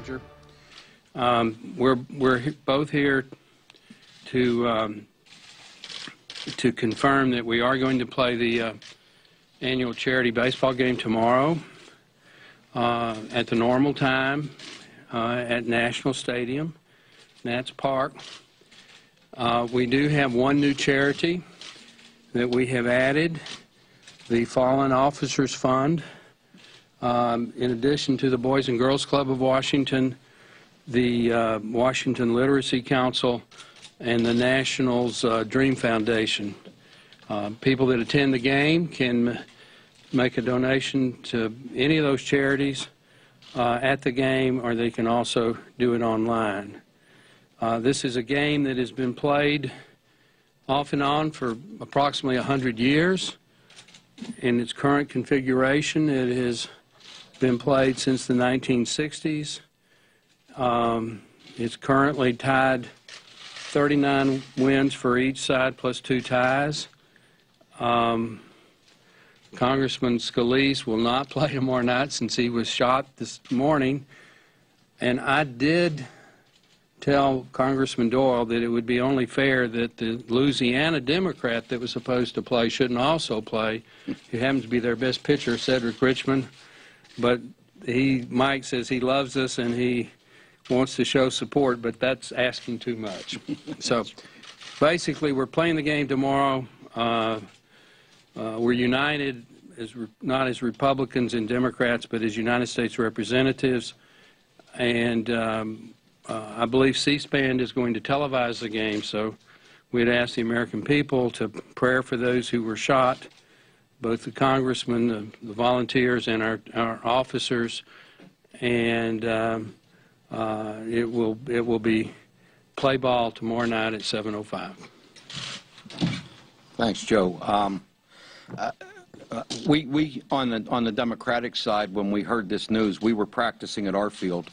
Manager. We're both here to confirm that we are going to play the annual charity baseball game tomorrow at the normal time at National Stadium, Nats Park. We do have one new charity that we have added, the Fallen Officers Fund. In addition to the Boys and Girls Club of Washington, the Washington Literacy Council, and the Nationals Dream Foundation. People that attend the game can make a donation to any of those charities at the game, or they can also do it online. This is a game that has been played off and on for approximately 100 years. In its current configuration, it has been played since the 1960s. It's currently tied 39 wins for each side plus 2 ties. Congressman Scalise will not play tomorrow night since he was shot this morning. And I did tell Congressman Doyle that it would be only fair that the Louisiana Democrat that was supposed to play shouldn't also play. He happens to be their best pitcher, Cedric Richmond. But Mike says he loves us and he wants to show support, but that's asking too much. So basically, we're playing the game tomorrow. We're united, not as Republicans and Democrats, but as United States representatives. And I believe C-SPAN is going to televise the game, so we'd ask the American people to pray for those who were shot, both the congressmen, the volunteers, and our officers. And it will be play ball tomorrow night at 7:05. Thanks, Joe. We on the Democratic side, when we heard this news, we were practicing at our field,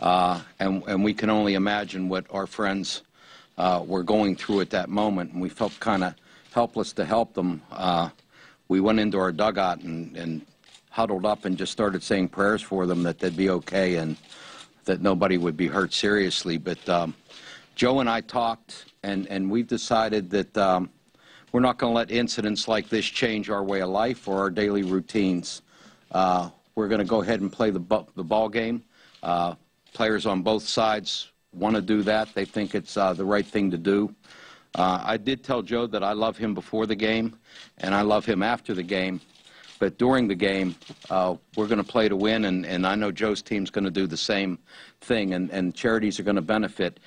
and we can only imagine what our friends were going through at that moment, and we felt kind of helpless to help them. We went into our dugout and huddled up and just started saying prayers for them that they'd be okay and that nobody would be hurt seriously. But Joe and I talked, and we've decided that we're not going to let incidents like this change our way of life or our daily routines. We're going to go ahead and play the ball game. Players on both sides want to do that. They think it's the right thing to do. I did tell Joe that I love him before the game, and I love him after the game. But during the game, we're going to play to win, and I know Joe's team's going to do the same thing, and charities are going to benefit.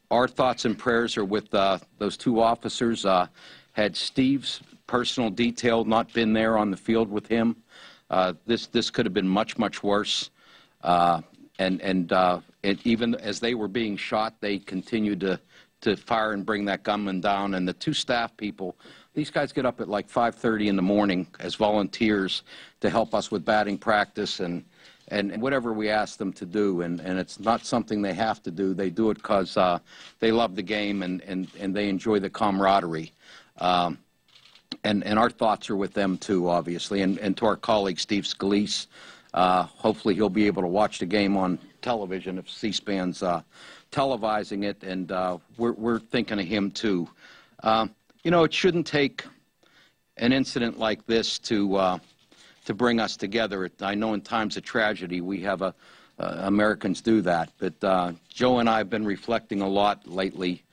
Our thoughts and prayers are with those 2 officers. Had Steve's personal detail not been there on the field with him, this could have been much, much worse. And even as they were being shot, they continued to fire and bring that gunman down. And the 2 staff people, these guys get up at like 5:30 in the morning as volunteers to help us with batting practice and whatever we ask them to do. And it's not something they have to do. They do it because they love the game and they enjoy the camaraderie. And our thoughts are with them, too, obviously. And to our colleague, Steve Scalise, hopefully he'll be able to watch the game on television if C-SPAN's televising it, and we're thinking of him, too. You know, it shouldn't take an incident like this to bring us together. I know in times of tragedy we have Americans do that, but Joe and I have been reflecting a lot lately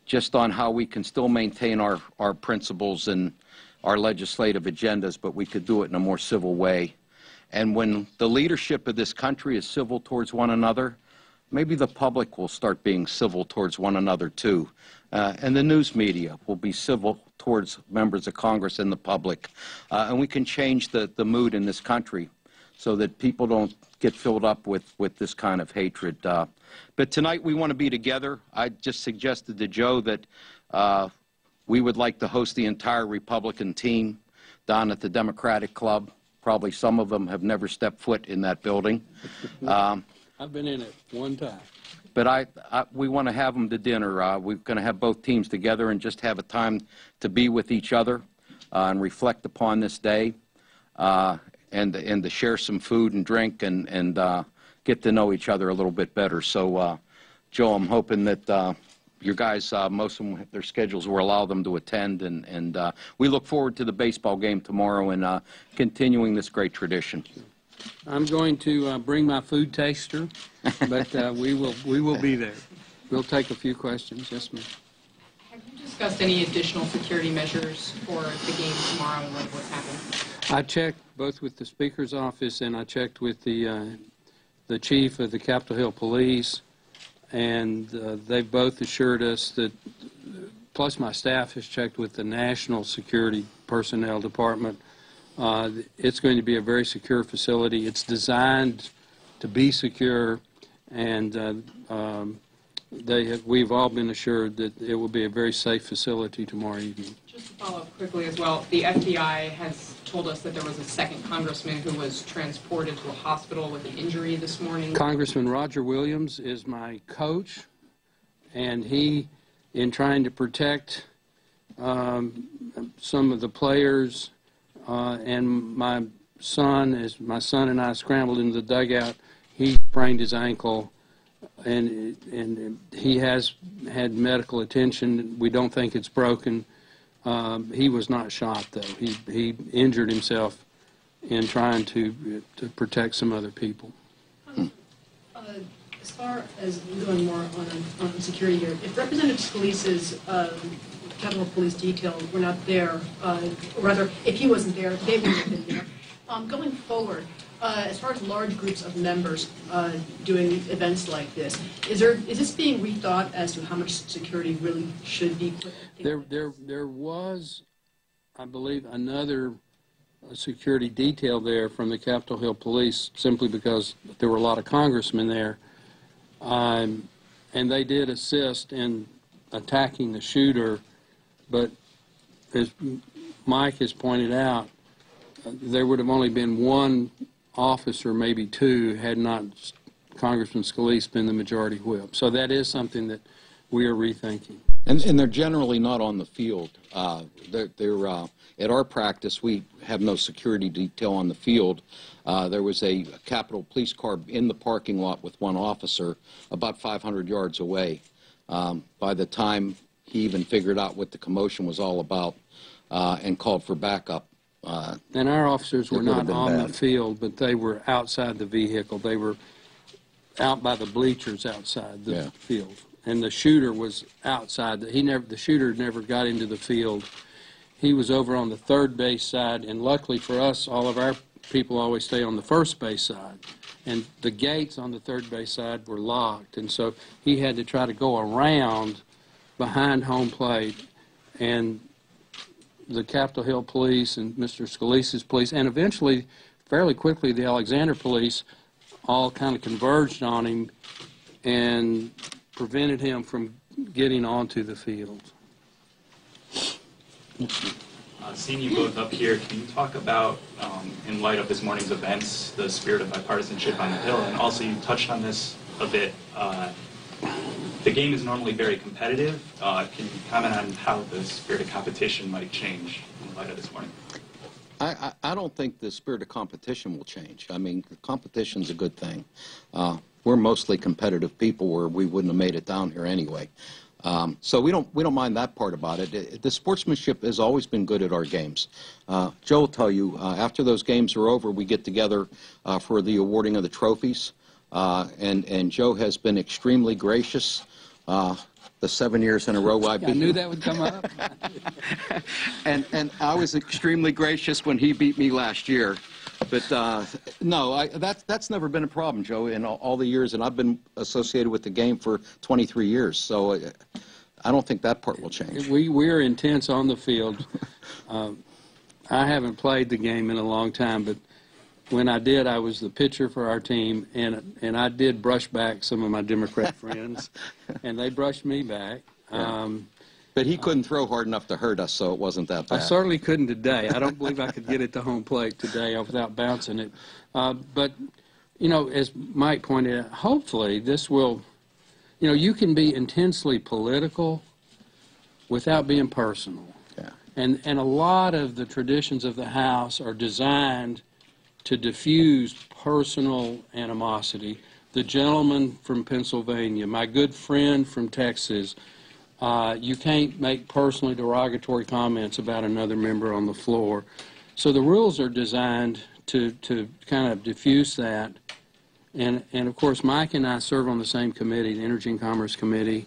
just on how we can still maintain our principles and our legislative agendas, but we could do it in a more civil way. And when the leadership of this country is civil towards one another, maybe the public will start being civil towards one another, too. And the news media will be civil towards members of Congress and the public. And we can change the mood in this country so that people don't get filled up with this kind of hatred. But tonight we want to be together. I just suggested to Joe that we would like to host the entire Republican team down at the Democratic Club. Probably some of them have never stepped foot in that building. I've been in it one time. But we want to have them to dinner. We're going to have both teams together and just have a time to be with each other and reflect upon this day and to share some food and drink and get to know each other a little bit better. So, Joe, I'm hoping that your guys, most of them, their schedules will allow them to attend, and we look forward to the baseball game tomorrow and continuing this great tradition. I'm going to bring my food taster, but we will be there. We'll take a few questions. Yes, ma'am. Have you discussed any additional security measures for the game tomorrow and what's happened? I checked both with the Speaker's office and I checked with the chief of the Capitol Hill Police, and they've both assured us that, plus my staff has checked with the National Security Personnel Department, it's going to be a very secure facility. It's designed to be secure, and we've all been assured that it will be a very safe facility tomorrow evening. Just to follow up quickly as well, the FBI has told us that there was a second congressman who was transported to a hospital with an injury this morning. Congressman Roger Williams is my coach, and he, in trying to protect some of the players, and my son and I scrambled into the dugout, he sprained his ankle, and he has had medical attention. We don't think it's broken. He was not shot, though. He injured himself in trying to protect some other people. As far as going more on security here, if Representative Scalise's Capitol Police detail were not there, or rather, if he wasn't there, they wouldn't have been there. Going forward, as far as large groups of members doing events like this, is this being rethought as to how much security really should be put? There was, I believe, another security detail there from the Capitol Hill Police, simply because there were a lot of congressmen there, and they did assist in attacking the shooter. But as Mike has pointed out, there would have only been one officer, maybe two, had not Congressman Scalise been the majority whip. So that is something that we are rethinking. And they're generally not on the field. They're at our practice, we have no security detail on the field. There was a Capitol Police car in the parking lot with one officer about 500 yards away. By the time he even figured out what the commotion was all about and called for backup. And our officers were not on the field, but they were outside the vehicle. They were out by the bleachers outside the field. And the shooter was outside. The shooter never got into the field. He was over on the third base side, and luckily for us, all of our people always stay on the first base side. And the gates on the third base side were locked, and so he had to try to go around behind home plate. And the Capitol Hill Police and Mr. Scalise's police, and eventually, fairly quickly, the Alexander Police all kind of converged on him and prevented him from getting onto the field. Seeing you both up here, can you talk about, in light of this morning's events, the spirit of bipartisanship on the Hill? And also, you touched on this a bit. The game is normally very competitive. Can you comment on how the spirit of competition might change in light of this morning? I don't think the spirit of competition will change. I mean, competition's a good thing. We're mostly competitive people, or we wouldn't have made it down here anyway. So we don't mind that part about it. The sportsmanship has always been good at our games. Joe will tell you, after those games are over, we get together for the awarding of the trophies. And Joe has been extremely gracious. The 7 years in a row I've been. I knew that would come up. and I was extremely gracious when he beat me last year. But no, that's never been a problem, Joe, in all the years, and I've been associated with the game for 23 years. So I don't think that part will change. We're intense on the field. I haven't played the game in a long time, but when I did, I was the pitcher for our team, and I did brush back some of my Democrat friends, and they brushed me back. Yeah. But he couldn't throw hard enough to hurt us, so it wasn't that bad. I certainly couldn't today. I don't believe I could get it to home plate today without bouncing it. But, you know, as Mike pointed out, hopefully this will, you know, you can be intensely political without being personal. Yeah. And a lot of the traditions of the House are designed to diffuse personal animosity. the gentleman from Pennsylvania, my good friend from Texas, you can't make personally derogatory comments about another member on the floor. So the rules are designed to kind of diffuse that. And of course, Mike and I serve on the same committee, the Energy and Commerce Committee,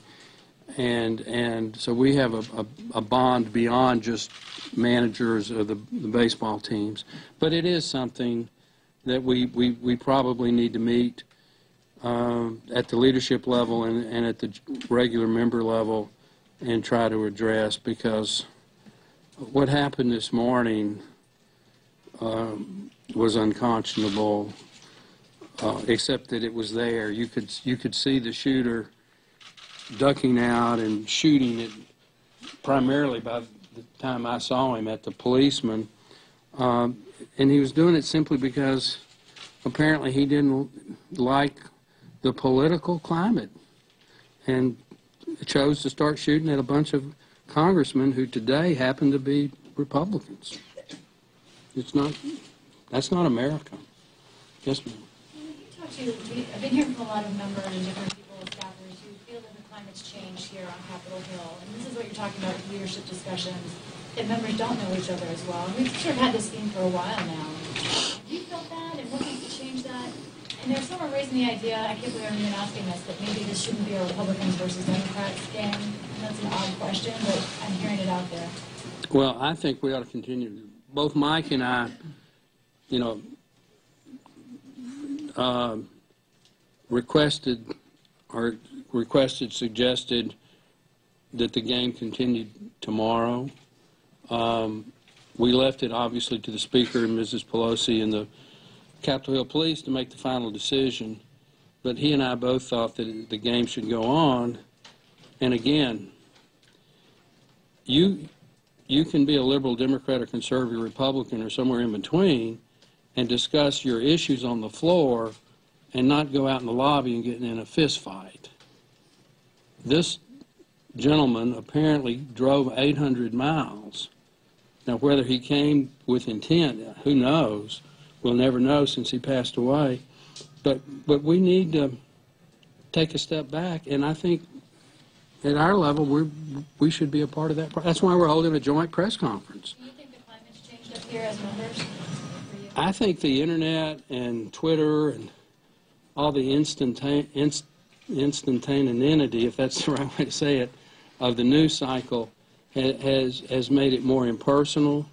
and so we have a bond beyond just managers of the baseball teams. But it is something that we probably need to meet at the leadership level and at the regular member level and try to address, because what happened this morning was unconscionable, except that it was there. You could see the shooter ducking out and shooting it, primarily by the time I saw him, at the policeman. And he was doing it simply because apparently he didn't like the political climate and chose to start shooting at a bunch of congressmen who today happen to be Republicans. That's not America. Yes, ma'am. I've been hearing from a lot of members and different people, staffers, who feel that the climate's changed here on Capitol Hill. And this is what you're talking about with leadership discussions, that members don't know each other as well. And we've sort of had this theme for a while now. Have you felt that? And what needs to change that? And there's someone raising the idea, I can't believe I'm even asking this, that maybe this shouldn't be a Republicans versus Democrats game. And that's an odd question, but I'm hearing it out there. Well, I think we ought to continue. Both Mike and I, suggested that the game continued tomorrow. We left it, obviously, to the Speaker and Mrs. Pelosi and the Capitol Hill Police to make the final decision. But he and I both thought that the game should go on. And again, you can be a liberal, Democrat, or conservative, Republican, or somewhere in between, and discuss your issues on the floor and not go out in the lobby and get in a fist fight. This gentleman apparently drove 800 miles. Now, whether he came with intent, who knows? We'll never know since he passed away. But we need to take a step back, and I think at our level we should be a part of that. That's why we're holding a joint press conference. Do you think the climate's changed up here as members? I think the internet and Twitter and all the instantaneity, if that's the right way to say it, of the news cycle has made it more impersonal,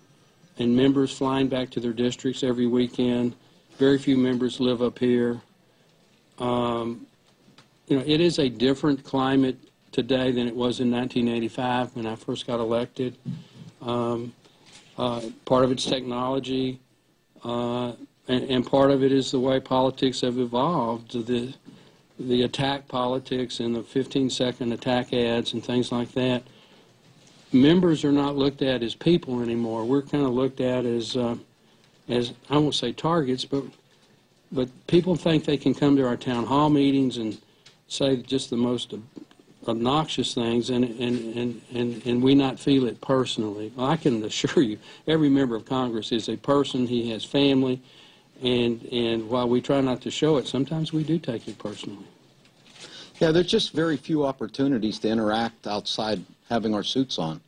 and members flying back to their districts every weekend. Very few members live up here. It is a different climate today than it was in 1985 when I first got elected. Part of it's technology, and part of it is the way politics have evolved. The attack politics and the 15-second attack ads and things like that. Members are not looked at as people anymore. We're kind of looked at as I won't say targets, but people think they can come to our town hall meetings and say just the most obnoxious things, and we not feel it personally. Well, I can assure you, every member of Congress is a person. He has family, and while we try not to show it, sometimes we do take it personally. Yeah, there's just very few opportunities to interact outside having our suits on.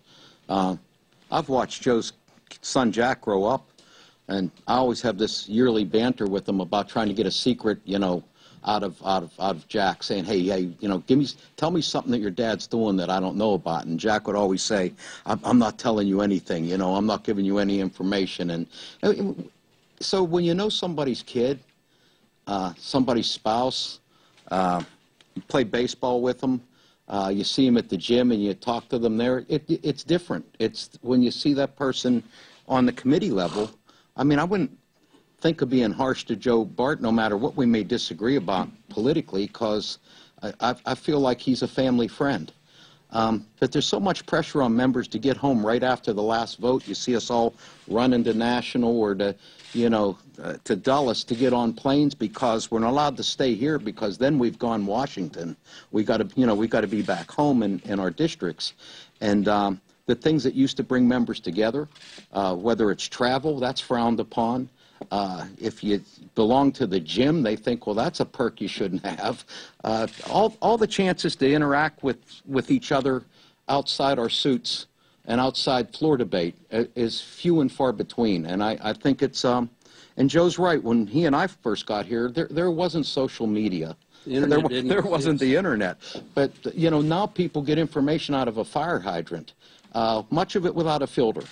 I've watched Joe's son Jack grow up, and I always have this yearly banter with him about trying to get a secret, out of Jack, saying, hey, tell me something that your dad's doing that I don't know about. And Jack would always say, I'm not telling you anything, I'm not giving you any information. And so when you know somebody's kid, somebody's spouse, you play baseball with them, you see them at the gym and you talk to them there, it's different. It's when you see that person on the committee level. I mean, I wouldn't think of being harsh to Joe Bart, no matter what we may disagree about politically, because I feel like he's a family friend. But there's so much pressure on members to get home right after the last vote. You see us all running to National or to, to Dulles to get on planes because we're not allowed to stay here because then we've gone Washington. We got to, we got to be back home in our districts. And the things that used to bring members together, whether it's travel, that's frowned upon. If you belong to the gym, they think, well, that's a perk you shouldn't have. All the chances to interact with each other outside our suits and outside floor debate is few and far between. And I think it's, and Joe's right, when he and I first got here, there wasn't social media. There wasn't the internet. But, you know, now people get information out of a fire hydrant, much of it without a filter.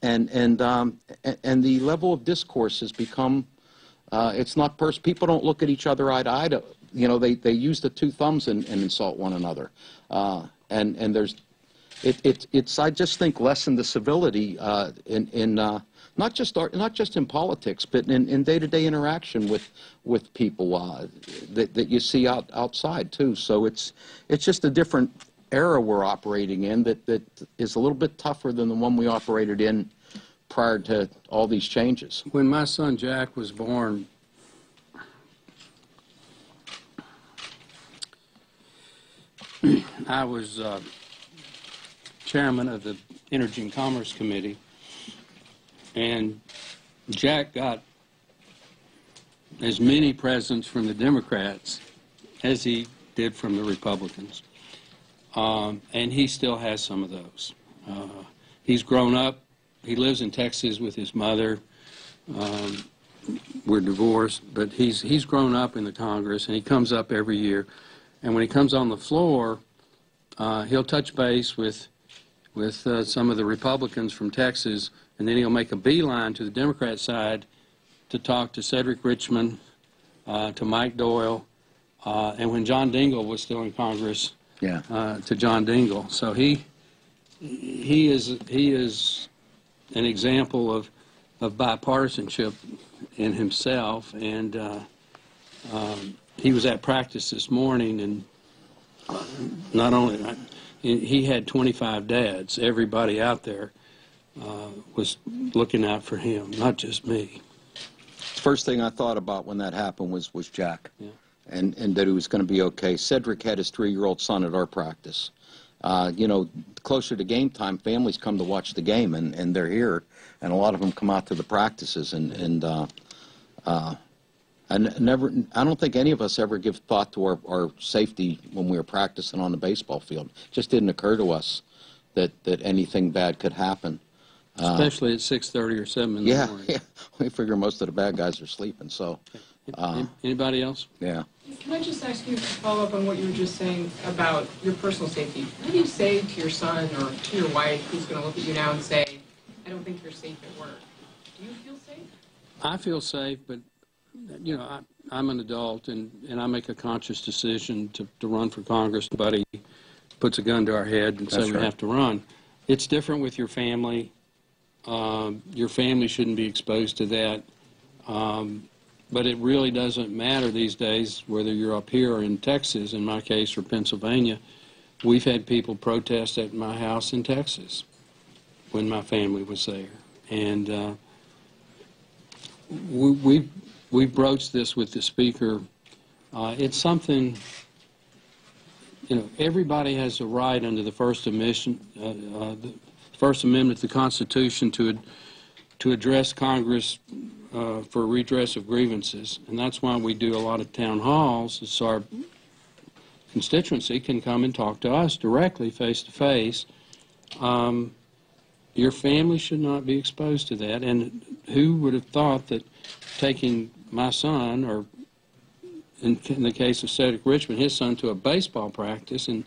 And the level of discourse has become, it's not people don't look at each other eye to eye. You know, they use the two thumbs and insult one another. And there's, it's I just think lessen the civility not just in politics, but in day-to-day interaction with people that you see outside too. So it's just a different era we're operating in that is a little bit tougher than the one we operated in prior to all these changes. When my son Jack was born, I was chairman of the Energy and Commerce Committee, and Jack got as many presents from the Democrats as he did from the Republicans. And he still has some of those. He's grown up. He lives in Texas with his mother. We're divorced, but he's grown up in the Congress, and he comes up every year. And when he comes on the floor, he'll touch base with some of the Republicans from Texas, and then he'll make a beeline to the Democrat side to talk to Cedric Richmond, to Mike Doyle, and when John Dingell was still in Congress, to John Dingell. So he is an example of bipartisanship in himself, and he was at practice this morning, and not only he had 25 dads. Everybody out there was looking out for him, not just me. First thing I thought about when that happened was Jack. Yeah. And that he was going to be okay. Cedric had his 3-year-old son at our practice. You know, closer to game time, families come to watch the game, and they're here, and a lot of them come out to the practices. I don't think any of us ever give thought to our safety when we were practicing on the baseball field. It just didn't occur to us that anything bad could happen. Especially at 6:30 or 7 in the morning. Yeah, we figure most of the bad guys are sleeping. So. Anybody else? Yeah. Can I just ask you to follow up on what you were just saying about your personal safety? What do you say to your son or to your wife who's going to look at you now and say, I don't think you're safe at work? Do you feel safe? I feel safe, but, you know, I'm an adult, and I make a conscious decision to run for Congress. Nobody puts a gun to our head and says we have to run. It's different with your family. Your family shouldn't be exposed to that. But it really doesn't matter these days whether you're up here or in Texas, in my case, or Pennsylvania. We've had people protest at my house in Texas when my family was there. And we broached this with the Speaker. It's something, you know, everybody has a right under the First Amendment to the Constitution to address Congress for redress of grievances, and that's why we do a lot of town halls, so our constituency can come and talk to us directly, face to face. Your family should not be exposed to that, and who would have thought that taking my son, or in the case of Cedric Richmond, his son, to a baseball practice in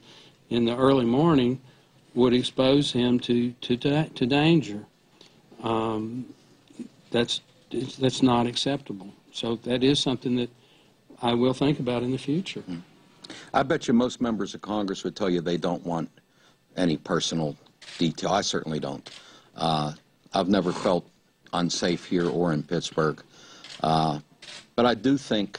the early morning would expose him to danger. That's not acceptable. So that is something that I will think about in the future. I bet you most members of Congress would tell you they don't want any personal detail. I certainly don't. I've never felt unsafe here or in Pittsburgh. But I do think,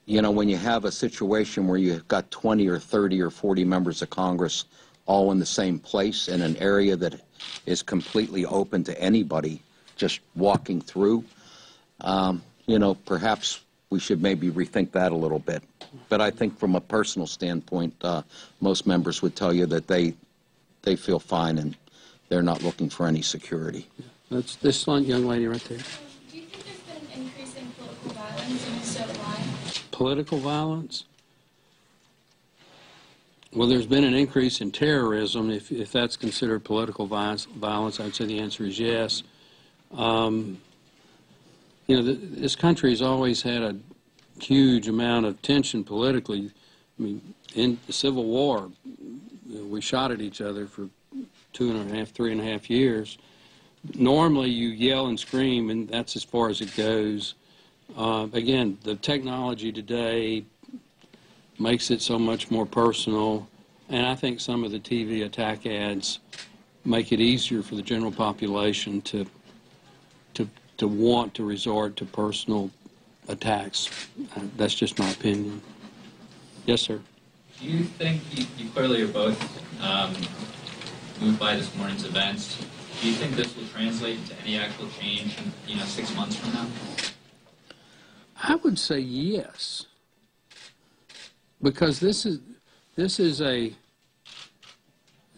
you know, when you have a situation where you've got 20 or 30 or 40 members of Congress all in the same place in an area that is completely open to anybody just walking through, you know, perhaps we should maybe rethink that a little bit. But I think from a personal standpoint, most members would tell you that they feel fine and they're not looking for any security. That's this young lady right there. Do you think there's been an increase in political violence, and if so, why? Political violence? Well, there's been an increase in terrorism. If that's considered political violence, I'd say the answer is yes. This country has always had a huge amount of tension politically. I mean, in the Civil War, we shot at each other for 2.5, 3.5 years. Normally, you yell and scream, and that's as far as it goes. Again, the technology today makes it so much more personal, and I think some of the TV attack ads make it easier for the general population to want to resort to personal attacks. That's just my opinion. Yes, sir. Do you think, you clearly are both moved by this morning's events, do you think this will translate into any actual change in 6 months from now? I would say yes, because this is the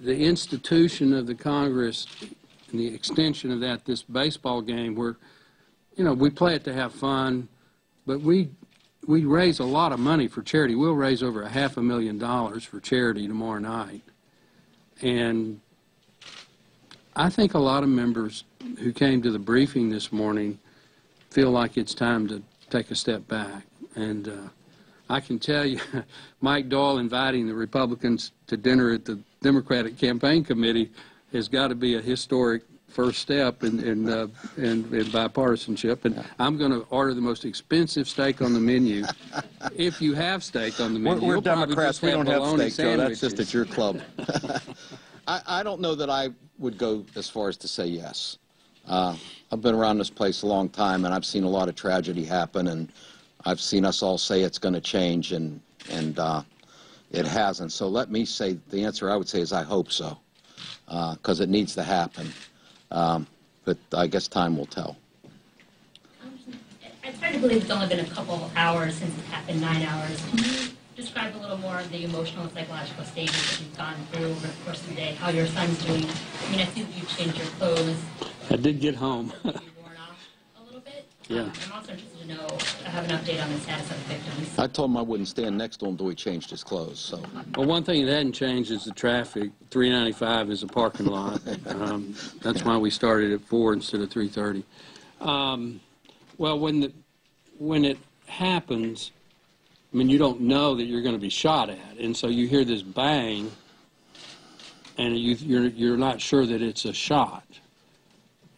institution of the Congress and the extension of that, this baseball game where, we play it to have fun, but we raise a lot of money for charity. We'll raise over $500,000 for charity tomorrow night. And I think a lot of members who came to the briefing this morning feel like it's time to take a step back. And I can tell you, Mike Doyle inviting the Republicans to dinner at the Democratic Campaign Committee has got to be a historic first step in bipartisanship. And I'm going to order the most expensive steak on the menu. If you have steak on the menu, We're Democrats. We don't have steak, Joe. That's sandwiches. just at your club. I don't know that I would go as far as to say yes. I've been around this place a long time, and I've seen a lot of tragedy happen, and I've seen us all say it's going to change, and it hasn't. So let me say the answer I would say is I hope so, because it needs to happen. But I guess time will tell. It's hard to believe it's only been a couple hours since it happened, 9 hours. Can you describe a little more of the emotional and psychological stages that you've gone through over the course of the day, how your son's doing? I mean, I see that you've changed your clothes. I did get home. You've worn off a little bit. Yeah. I'm also interested to know, have an update on the status of the victims. I told him I wouldn't stand next to him until he changed his clothes. So. Well, one thing that hadn't changed is the traffic. 395 is a parking lot. That's why we started at 4 instead of 3:30. Well, when it happens, I mean, you don't know that you're going to be shot at, and so you hear this bang, and you're not sure that it's a shot.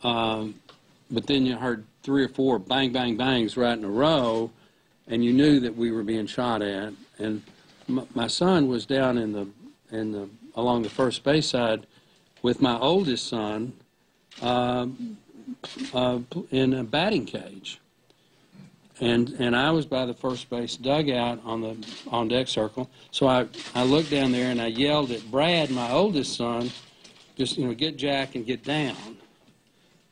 But then you heard 3 or 4 bang, bang, bangs right in a row, and you knew that we were being shot at. And my son was down along the first base side with my oldest son in a batting cage. And I was by the first base dugout on deck circle. So I looked down there and I yelled at Brad, my oldest son, just, get Jack and get down.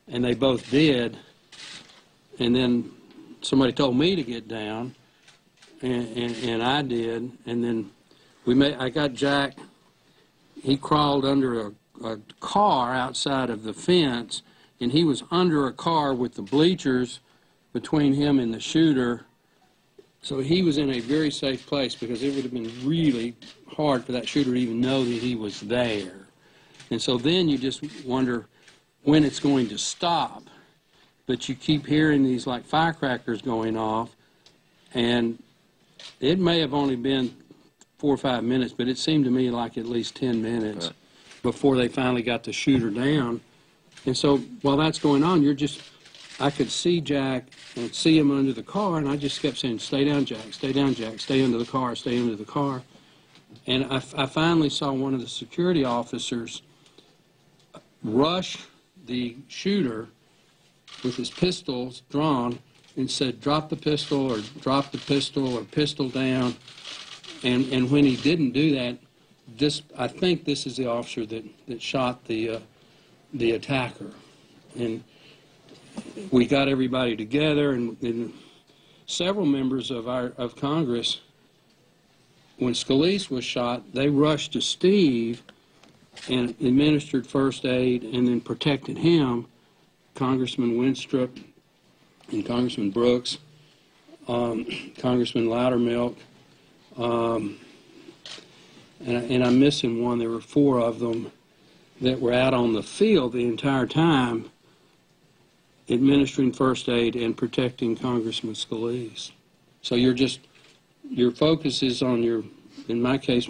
And they both did. And then somebody told me to get down, and I did. And then I got Jack. He crawled under a car outside of the fence, and he was under a car with the bleachers between him and the shooter. So he was in a very safe place, because it would have been really hard for that shooter to even know that he was there. And so then you just wonder when it's going to stop. But you keep hearing these like firecrackers going off, and it may have only been 4 or 5 minutes, but it seemed to me like at least 10 minutes before they finally got the shooter down. And so while that's going on, I could see Jack and see him under the car, and I just kept saying, "Stay down, Jack, stay down, Jack, stay under the car, stay under the car." And I finally saw one of the security officers rush the shooter with his pistols drawn and said, "Drop the pistol," or "Drop the pistol," or "Pistol down." And when he didn't do that, I think this is the officer that shot the attacker. And we got everybody together, and several members of Congress, when Scalise was shot, they rushed to Steve and administered first aid and then protected him, Congressman Winstrup and Congressman Brooks, Congressman Loudermilk, and I'm missing one. There were 4 of them that were out on the field the entire time administering first aid and protecting Congressman Scalise. So your focus is on in my case,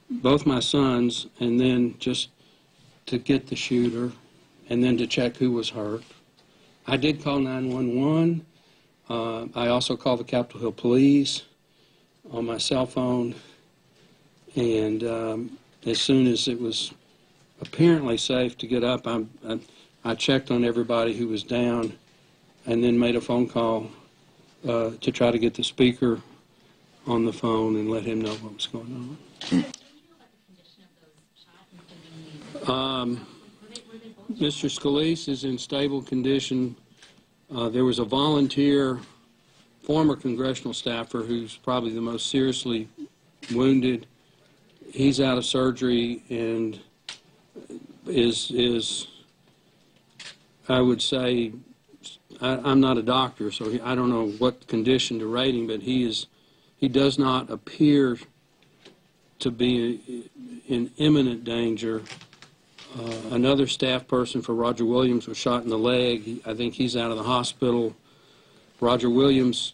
both my sons, and then just to get the shooter, and then to check who was hurt. I did call 911. I also called the Capitol Hill Police on my cell phone, and as soon as it was apparently safe to get up, I checked on everybody who was down, and then made a phone call to try to get the speaker on the phone and let him know what was going on. Mr. Scalise is in stable condition. There was a volunteer, former congressional staffer, who's probably the most seriously wounded. He's out of surgery and is I would say, I'm not a doctor, so I don't know what condition to rate him, but he does not appear to be in imminent danger. Another staff person for Roger Williams was shot in the leg. I think he's out of the hospital. Roger Williams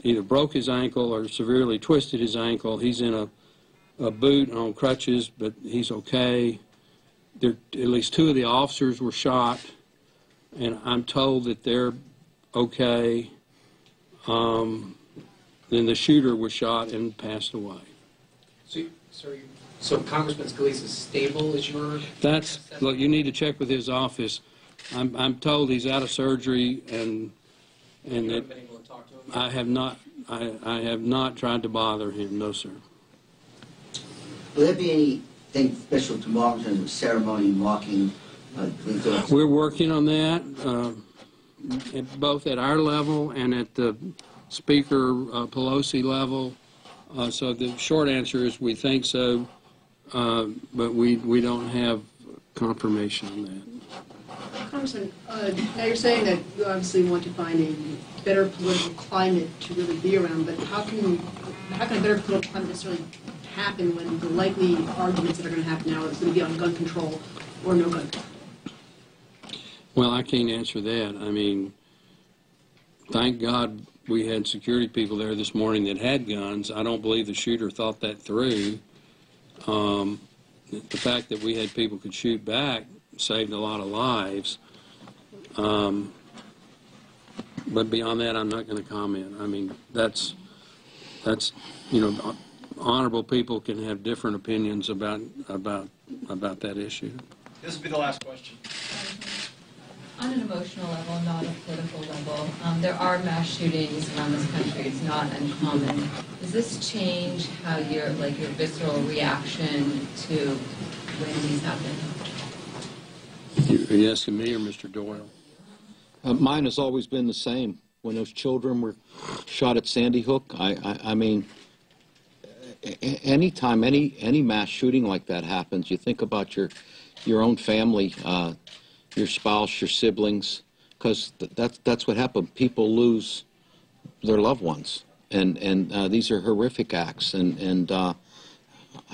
either broke his ankle or severely twisted his ankle. He's in a boot and on crutches, but he's okay. At least 2 of the officers were shot, and I'm told that they're okay. Then the shooter was shot and passed away. So Congressman Scalise is stable, is your... Look, you need to check with his office. I'm told he's out of surgery, and that been able to talk to him? I have not tried to bother him, no, sir. Will there be anything special tomorrow in terms of ceremony marking police officers? We're working on that, both at our level and at the Speaker Pelosi level. So the short answer is we think so, but we don't have confirmation on that. Congressman, now you're saying that you obviously want to find a better political climate to really be around, but how can a better political climate necessarily happen when the likely arguments that are going to happen now is going to be on gun control or no gun control? Well, I can't answer that. I mean, thank God we had security people there this morning that had guns. I don't believe the shooter thought that through. The fact that we had people could shoot back saved a lot of lives. But beyond that, I'm not going to comment. I mean, that's honorable people can have different opinions about that issue. This will be the last question. On an emotional level, not a political level, there are mass shootings around this country. It's not uncommon. Does this change how your visceral reaction to when these happen? Are you asking me or Mr. Doyle? Mine has always been the same. When those children were shot at Sandy Hook, I mean, anytime any mass shooting like that happens, you think about your own family, your spouse, your siblings, because that's what happened. People lose their loved ones, and these are horrific acts, and I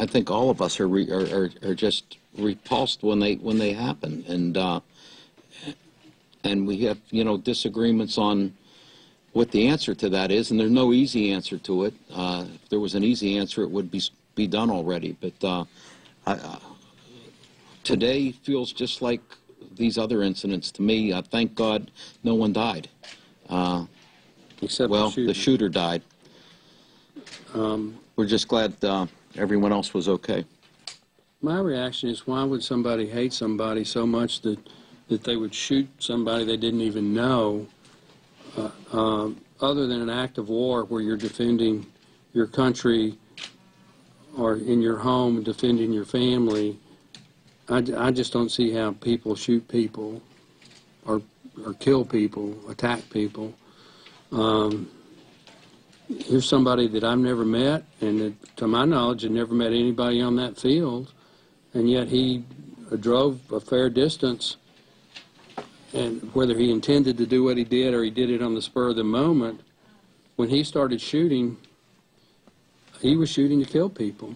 think all of us are just repulsed when they happen, and we have disagreements on what the answer to that is, and there's no easy answer to it. If there was an easy answer, it would be done already. But today feels just like these other incidents to me. Thank God no one died. Except the shooter died. We're just glad everyone else was okay. My reaction is, why would somebody hate somebody so much that they would shoot somebody they didn't even know, other than an act of war where you're defending your country or in your home defending your family? I just don't see how people shoot people or kill people, attack people. Here's somebody that I've never met, and that, to my knowledge, had never met anybody on that field, and yet he drove a fair distance and whether he intended to do what he did or he did it on the spur of the moment, when he started shooting, he was shooting to kill people.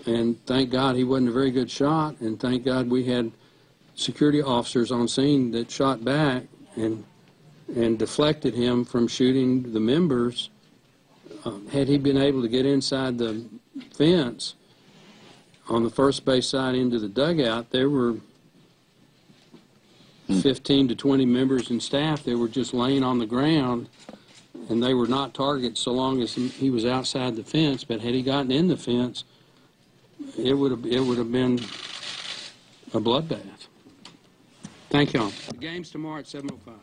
And thank God he wasn't a very good shot, and thank God we had security officers on scene that shot back and deflected him from shooting the members. Had he been able to get inside the fence on the first base side into the dugout, there were 15 to 20 members and staff that were just laying on the ground, and they were not targets so long as he was outside the fence. But had he gotten in the fence, it would have been a bloodbath. Thank y'all. The game's tomorrow at 7:05.